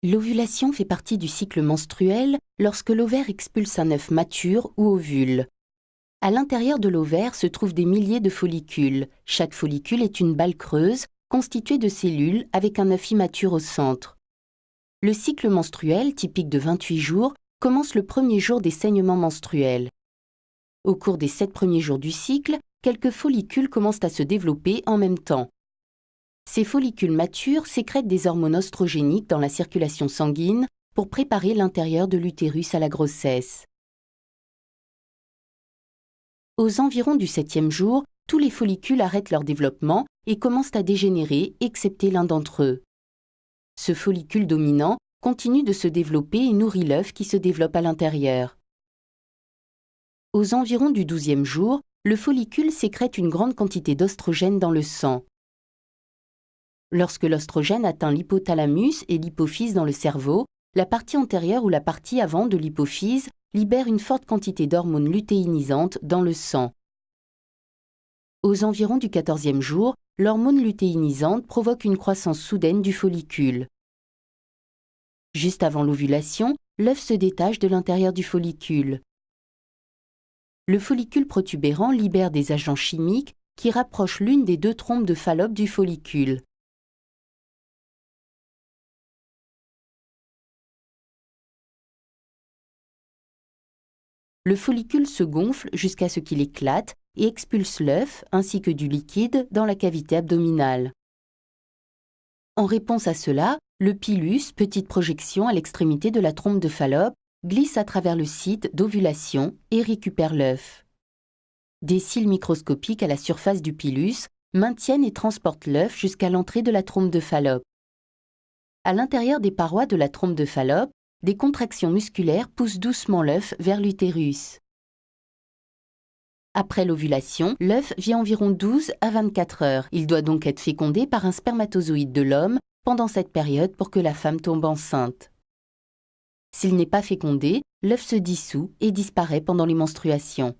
L'ovulation fait partie du cycle menstruel lorsque l'ovaire expulse un œuf mature ou ovule. À l'intérieur de l'ovaire se trouvent des milliers de follicules. Chaque follicule est une balle creuse constituée de cellules avec un œuf immature au centre. Le cycle menstruel, typique de 28 jours, commence le premier jour des saignements menstruels. Au cours des 7 premiers jours du cycle, quelques follicules commencent à se développer en même temps. Ces follicules matures sécrètent des hormones oestrogéniques dans la circulation sanguine pour préparer l'intérieur de l'utérus à la grossesse. Aux environs du 7e jour, tous les follicules arrêtent leur développement et commencent à dégénérer, excepté l'un d'entre eux. Ce follicule dominant continue de se développer et nourrit l'œuf qui se développe à l'intérieur. Aux environs du 12e jour, le follicule sécrète une grande quantité d'oestrogène dans le sang. Lorsque l'oestrogène atteint l'hypothalamus et l'hypophyse dans le cerveau, la partie antérieure ou la partie avant de l'hypophyse libère une forte quantité d'hormones lutéinisantes dans le sang. Aux environs du 14e jour, l'hormone lutéinisante provoque une croissance soudaine du follicule. Juste avant l'ovulation, l'œuf se détache de l'intérieur du follicule. Le follicule protubérant libère des agents chimiques qui rapprochent l'une des 2 trompes de Fallope du follicule. Le follicule se gonfle jusqu'à ce qu'il éclate et expulse l'œuf ainsi que du liquide dans la cavité abdominale. En réponse à cela, le pilus, petite projection à l'extrémité de la trompe de Fallope, glisse à travers le site d'ovulation et récupère l'œuf. Des cils microscopiques à la surface du pilus maintiennent et transportent l'œuf jusqu'à l'entrée de la trompe de Fallope. À l'intérieur des parois de la trompe de Fallope, des contractions musculaires poussent doucement l'œuf vers l'utérus. Après l'ovulation, l'œuf vit environ 12 à 24 heures. Il doit donc être fécondé par un spermatozoïde de l'homme pendant cette période pour que la femme tombe enceinte. S'il n'est pas fécondé, l'œuf se dissout et disparaît pendant les menstruations.